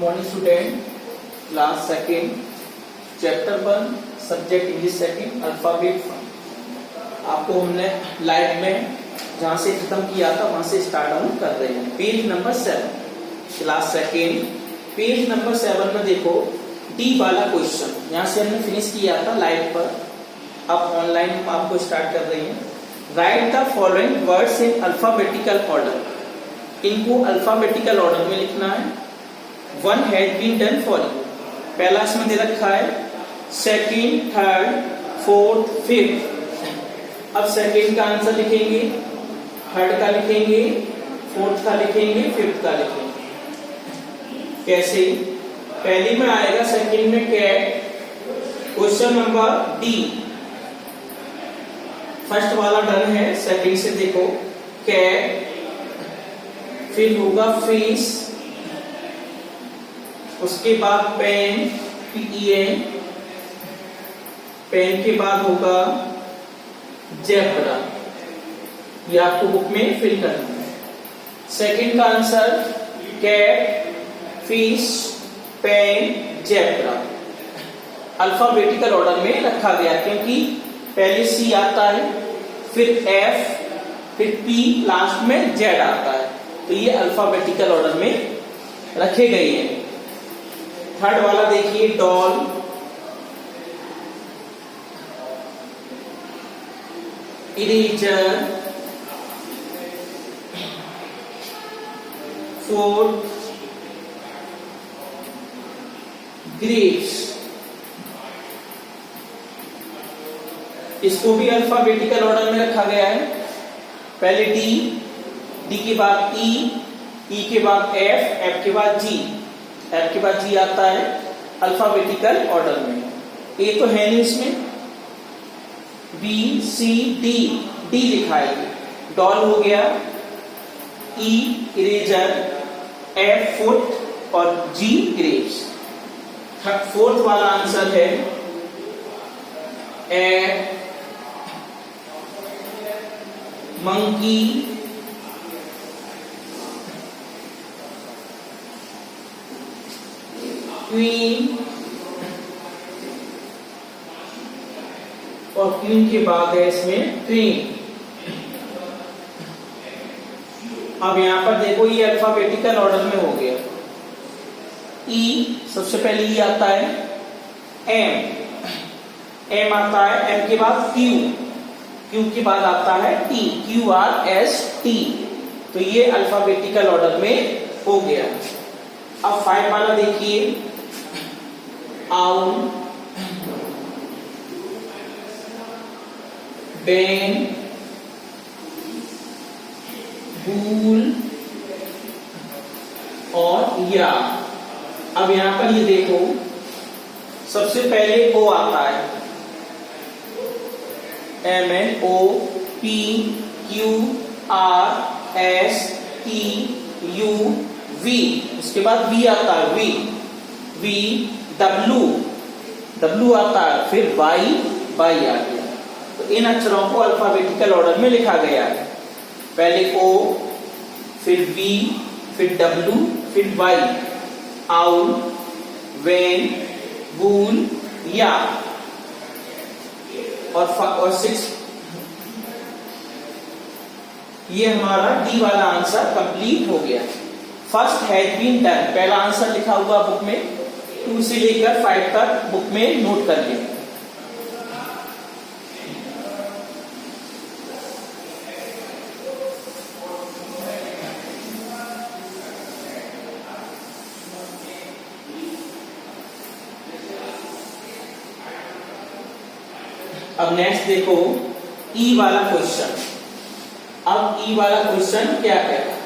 Morning student, class second, chapter 1, subject English second, alphabet fun. आपको हमने live में जहां से खत्म किया था वहां से स्टार्ट हम कर रहे हैं। Page number 7, class second, page number 7 में देखो डी वाला क्वेश्चन, यहाँ से हमने फिनिश किया था लाइव पर, अब ऑनलाइन हम आपको स्टार्ट कर रहे हैं। Write the following words in alphabetical order, इनको अल्फाबेटिकल ऑर्डर में लिखना है। One has been done for you, पहला इसमें दे रखा है सेकंड, थर्ड, फोर्थ, फिफ्थ। अब सेकंड का आंसर लिखेंगे, थर्ड का लिखेंगे, फोर्थ का लिखेंगे, फिफ्थ का लिखेंगे। कैसे? पहली में आएगा सेकंड में cat, question number D, first वाला डन है। सेकंड से देखो कैट, फिर होगा फिश, उसके बाद पेन, PEN, पेन के बाद होगा जेब्रा। ये आपको बुक में फिल करना है। सेकंड का answer cat, fish, pen, zebra alphabetical order में रखा गया, क्योंकि पहले C आता है, फिर F, फिर P, लास्ट में Z आता है, तो ये अल्फाबेटिकल ऑर्डर में रखे गए हैं। थर्ड वाला देखिए डॉल, इरेजर, फोर्थ ग्रेप्स, इसको भी अल्फाबेटिकल ऑर्डर में रखा गया है। पहले D के बाद E के बाद F के बाद G, F के बाद G आता है अल्फाबेटिकल ऑर्डर में। A तो है नहीं इसमें, B, C, D लिखा है। डॉल हो गया, E इरेजर, F फुट और G ग्रेप्स। फोर्थ वाला आंसर है ए मंकी, क्वीन, और क्वीन के बाद है इसमें क्वीन। अब यहां पर देखो ये अल्फाबेटिकल ऑर्डर में हो गया। E सबसे पहले E आता है, M आता है, M के बाद Q के बाद आता है T, QRST, तो ये अल्फाबेटिकल ऑर्डर में हो गया। अब 5 वाला देखिए आउल, बेन, बूल और या। अब यहां पर ये देखो सबसे पहले O आता है, MNO, P, Q, R, S, T, U, V, उसके बाद V आता है, V, W आता है, फिर Y आ गया। तो इन अक्षरों को अल्फाबेटिकल ऑर्डर में लिखा गया है। पहले O, फिर V, फिर W, फिर Y। आउल, वेन, बूल, या। और 6, ये हमारा डी वाला आंसर कंप्लीट हो गया। फर्स्ट हैज बीन डन, पहला आंसर लिखा हुआ बुक में, 2 से लेकर 5 तक बुक में नोट कर लें। अब नेक्स्ट देखो E वाला क्वेश्चन। अब E वाला क्वेश्चन क्या कह रहा है?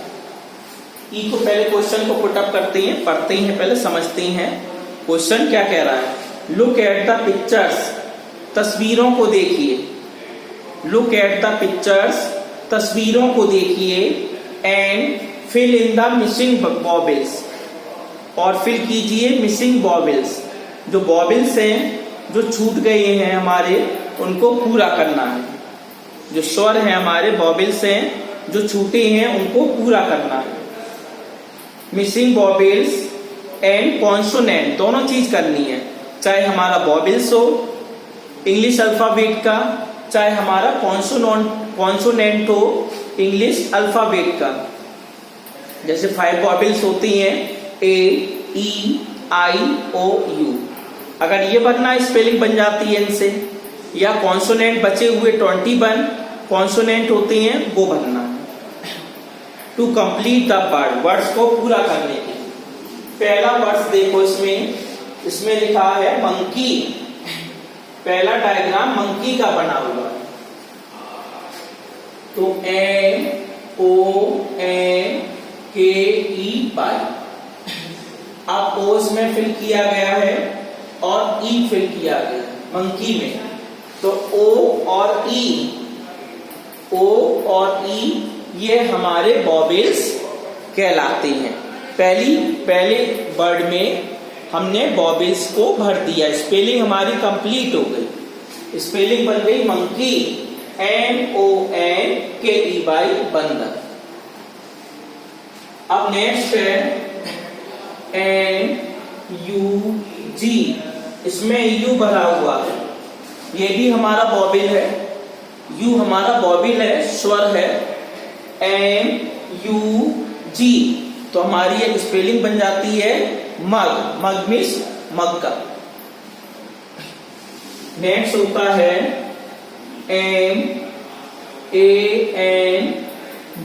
E को पहले क्वेश्चन को पुट अप करते हैं, पढ़ते हैं, पहले समझते हैं क्वेश्चन क्या कह रहा है। लुक एट द पिक्चर्स, तस्वीरों को देखिए। लुक एट द पिक्चर्स, तस्वीरों को देखिए, and fill in the missing vowels, और फिल कीजिए मिसिंग वॉवेल्स। जो वॉवेल्स हैं जो छूट गए हैं हमारे, उनको पूरा करना है। जो स्वर हैं हमारे, वॉवेल्स हैं जो छूटे हैं, उनको पूरा करना है। मिसिंग वॉवेल्स एंड कॉन्सोनेंट दोनों चीज करनी है, चाहे हमारा वॉवेल्स हो इंग्लिश अल्फाबेट का, चाहे हमारा कॉन्सोनेंट हो इंग्लिश अल्फाबेट का। जैसे 5 वॉवेल्स होती हैं ए, ई, आई, ओ, यू। अगर ये बनना स्पेलिंग बन जाती है इनसे, या कॉन्सोनेंट बचे हुए 21 कॉन्सोनेंट होते हैं वो बनना है। To complete the word, words को पूरा करने के लिए। पहला वर्ड्स देखो, इसमें लिखा है मंकी। पहला डायग्राम मंकी का बना हुआ है, तो MONKEY। अब ओ इसमें फिल किया गया है और ई फिल किया गया है मंकी में, तो ओ और ई ये हमारे वॉवेल्स कहलाते हैं। पहले वर्ड में हमने वॉवेल्स को भर दिया, स्पेलिंग हमारी कंप्लीट हो गई। स्पेलिंग बन गई मंकी, MONKEY बंदर। अब नेक्स्ट है NUG, इसमें यू भरा हुआ है, ये भी हमारा वॉवेल है, यू हमारा वॉवेल है, स्वर है, MUG। तो हमारी एक स्पेलिंग बन जाती है मग, मग मीन्स मग्गा। नेक्स्ट होता है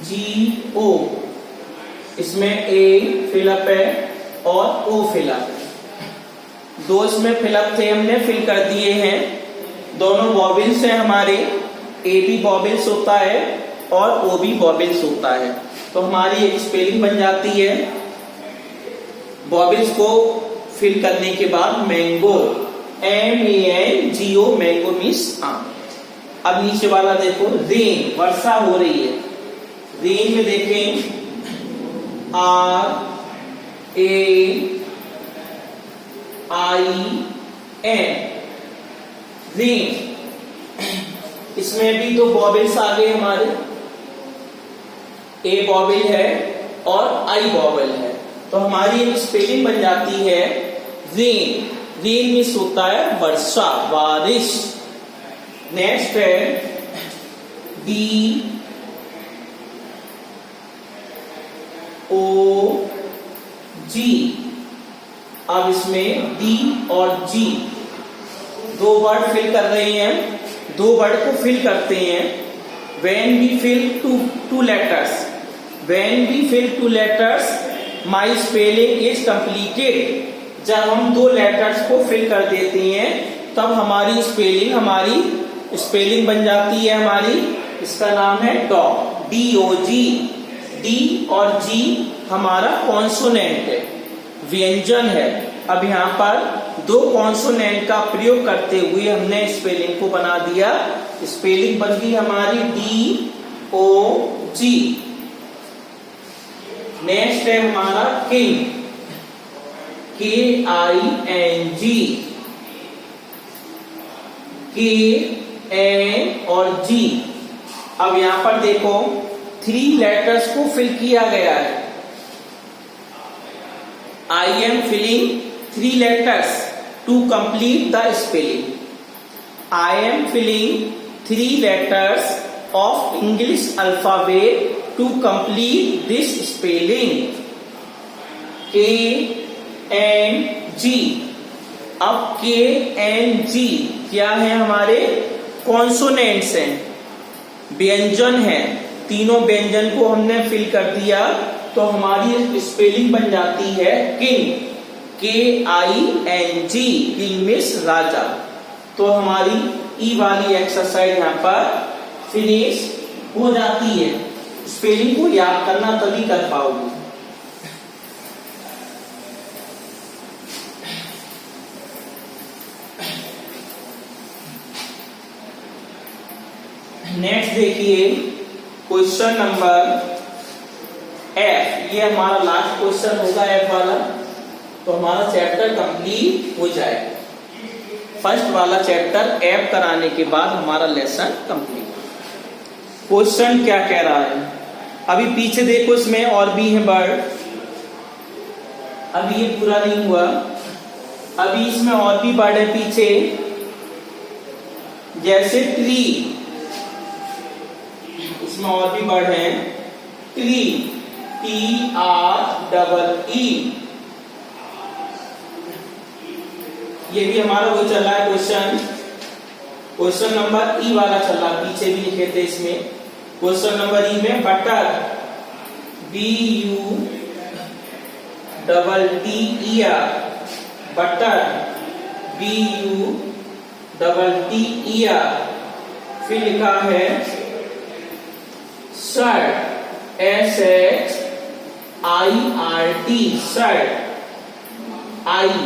MANGO, इसमें ए फिलअप है और ओ फिलअप है। दो इसमें फिलअप थे, हमने फिल कर दिए हैं। दोनों वॉवेल्स हैं हमारे, ए भी वॉवेल्स होता है और ओ भी वॉवेल्स होता है, तो हमारी एक स्पेलिंग बन जाती है। वॉवेल्स को फिल करने के बाद मैंगो, MANGO, मैंगो मीन्स आम। अब नीचे वाला देखो, रेन, वर्षा हो रही है। रेन में देखें RAIN, रेन। इसमें भी दो वॉवेल्स आ गए हमारे, ए वॉवेल है और आई वॉवेल है, तो हमारी एक स्पेलिंग बन जाती है रेन। रेन मीन्स होता है वर्षा, बारिश। नेक्स्ट है DOG। अब इसमें डी और जी दो वर्ड फिल कर रहे हैं, दो वर्ड को फिल करते हैं। When we fill two letters, my spelling is completed। जब हम दो लेटर्स को फिल कर देते हैं तब हमारी स्पेलिंग बन जाती है हमारी, इसका नाम है डॉग, DOG। डी और जी हमारा कॉन्सोनेंट है, व्यंजन है। अब यहाँ पर दो कॉन्सोनेंट का प्रयोग करते हुए हमने स्पेलिंग को बना दिया, स्पेलिंग बन गई हमारी DOG। नेक्स्ट है हमारा किंग, KING। KN और G। अब यहां पर देखो 3 लेटर्स को फिल किया गया है। I am filling 3 letters to complete the spelling। I am filling 3 letters of English alphabet to complete this spelling। KNG। अब KNG क्या है, हमारे कॉन्सोनेंट्स हैं, व्यंजन है। तीनों व्यंजन को हमने फिल कर दिया तो हमारी स्पेलिंग बन जाती है किंग, KING, किंग मीन्स राजा। तो हमारी ई वाली एक्सरसाइज यहाँ पर फिनिश हो जाती है। स्पेलिंग को याद करना तभी कर पाओगे। नेक्स्ट देखिए क्वेश्चन नंबर F। ये हमारा लास्ट क्वेश्चन होगा F वाला, तो हमारा चैप्टर कंप्लीट हो जाएगा। फर्स्ट वाला चैप्टर F कराने के बाद हमारा लेसन कंप्लीट। क्वेश्चन क्या कह रहा है, अभी पीछे देखो, इसमें और भी है वर्ड। अभी ये पूरा नहीं हुआ, अभी इसमें और भी वर्ड है पीछे, जैसे ट्री, इसमें और भी वर्ड है ट्री, TREE। ये भी हमारा वो चल रहा है क्वेश्चन नंबर ई वाला चल रहा है, पीछे भी लिखे थे इसमें। क्वेश्चन नंबर ई में बटर, BUTTER, बटर, BUTTER। फिर लिखा है शर्ट, SHIRT, शर्ट, आई।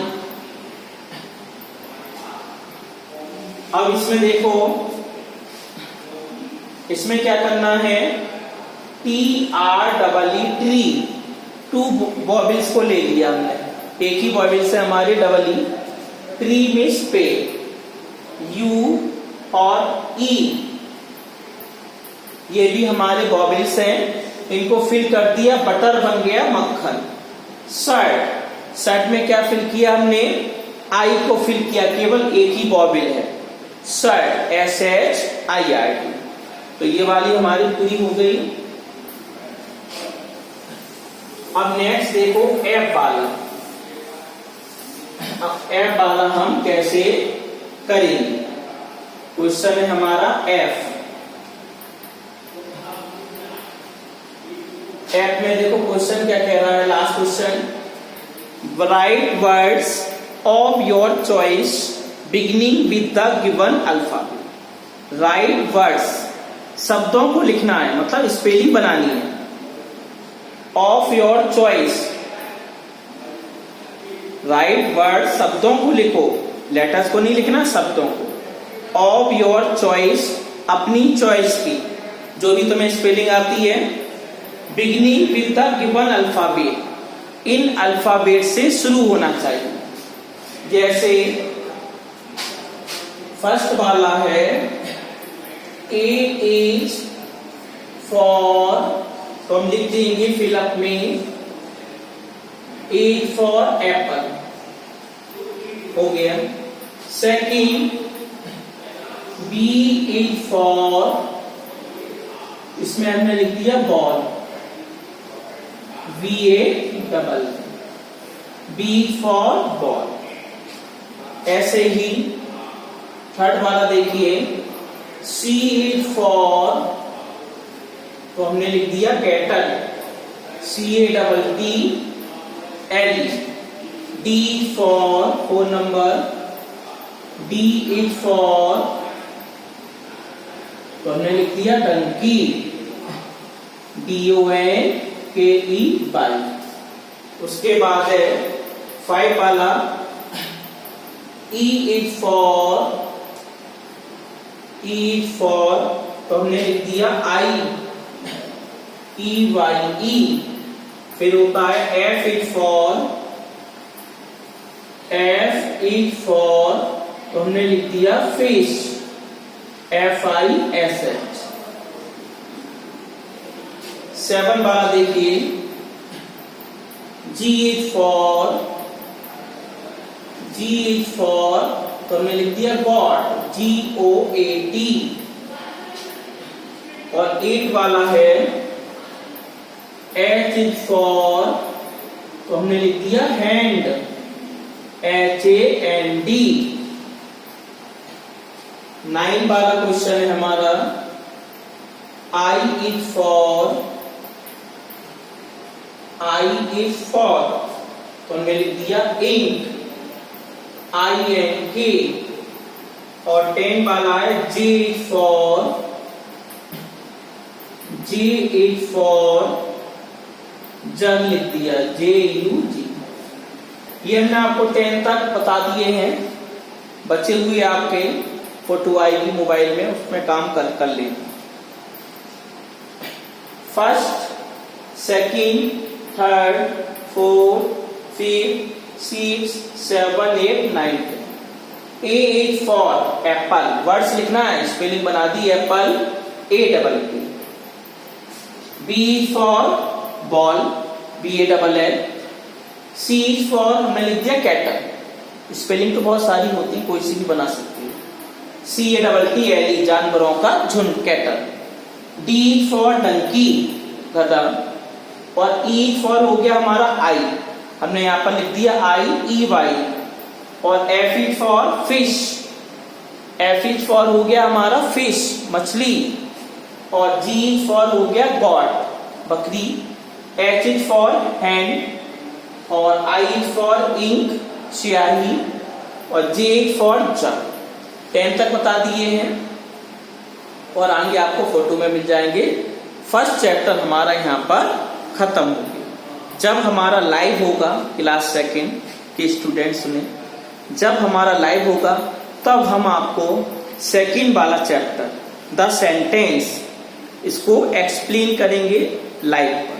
अब इसमें देखो, इसमें क्या करना है, TREE, ट्री, 2 वॉवेल्स को ले लिया हमने, एक ही वॉवेल से हमारे डबल ई, ट्री में पे, U और E, ये भी हमारे वॉवेल्स हैं, इनको फिल कर दिया, बटर बन गया मक्खन। शर्ट, शर्ट में क्या फिल किया हमने, आई को फिल किया, केवल एक ही वॉवेल है, शर्ट, SHIRT। तो ये वाली हमारी पूरी हो गई। अब नेक्स्ट देखो एफ वाला। अब एफ वाला हम कैसे करेंगे, क्वेश्चन है हमारा एफ। एफ में देखो क्वेश्चन क्या कह रहा है, last question, right words of your choice beginning with the given alphabet. Right words, शब्दों को लिखना है, मतलब स्पेलिंग बनानी है, of your choice. Right word, शब्दों को लिखो, लेटर्स को नहीं लिखना, शब्दों को। ऑफ योर चॉइस, अपनी चॉइस की, जो भी तुम्हें स्पेलिंग आती है। Beginning with the given alphabet, in alphabet से शुरू होना चाहिए। जैसे फर्स्ट वाला है A is for, तो हम लिख देंगे फिलअप में A for एप्पल, हो गया। सेकंड B is for, इसमें हमने लिख दिया ball, BALL, B for ball. ऐसे ही थर्ड वाला देखिए, C is for, तो हमने लिख दिया cattle, CATTL। D for 4 number, D is for, तो हमने लिख दिया डंकी, DONKEY। उसके बाद है 5 वाला, E is for, तो हमने लिख दिया EYE। फिर होता है F is for, तो हमने लिख दिया फिश, FISH। 7 वाला देखिए, G is for, तो हमने लिख दिया गॉड, GOAT। और 8 वाला है H is for, तो हमने लिख दिया हैंड, HAND। 9 वाला क्वेश्चन है हमारा, I is for, तो हमने लिख दिया इंक, INK। और 10 वाला है J is for, जग लिख दिया, JUG। ये हमने आपको 10 तक बता दिए हैं, बचे हुए आपके फोटो आएगी मोबाइल में, उसमें काम कर लें। First, second, third, fourth, fifth, 6, 7, 8, 9। A is for apple, words लिखना है, स्पेलिंग बना दी apple, APPL। B is for ball, BALL। C is for हमने लिख दिया कैटल, स्पेलिंग तो बहुत सारी होती है, कोई सी भी बना सकती है। CATTLE जानवरों का झुंड, कैटल। D फॉर डंकी, गधा। और E फॉर हो गया हमारा आई, हमने यहाँ पर लिख दिया IEY। और F is for fish, F is for हो गया हमारा फिश, मछली। और G इज फॉर हो गया गॉड, बकरी। H is for hand. और I इज फॉर इंक, स्याही। और J इज फॉर जग। 10 तक बता दिए हैं और आगे आपको फोटो में मिल जाएंगे। फर्स्ट चैप्टर हमारा यहाँ पर खत्म हो गया। जब हमारा लाइव होगा क्लास सेकंड के स्टूडेंट्स में, जब हमारा लाइव होगा तब हम आपको सेकंड वाला चैप्टर द सेंटेंस इसको एक्सप्लेन करेंगे लाइव।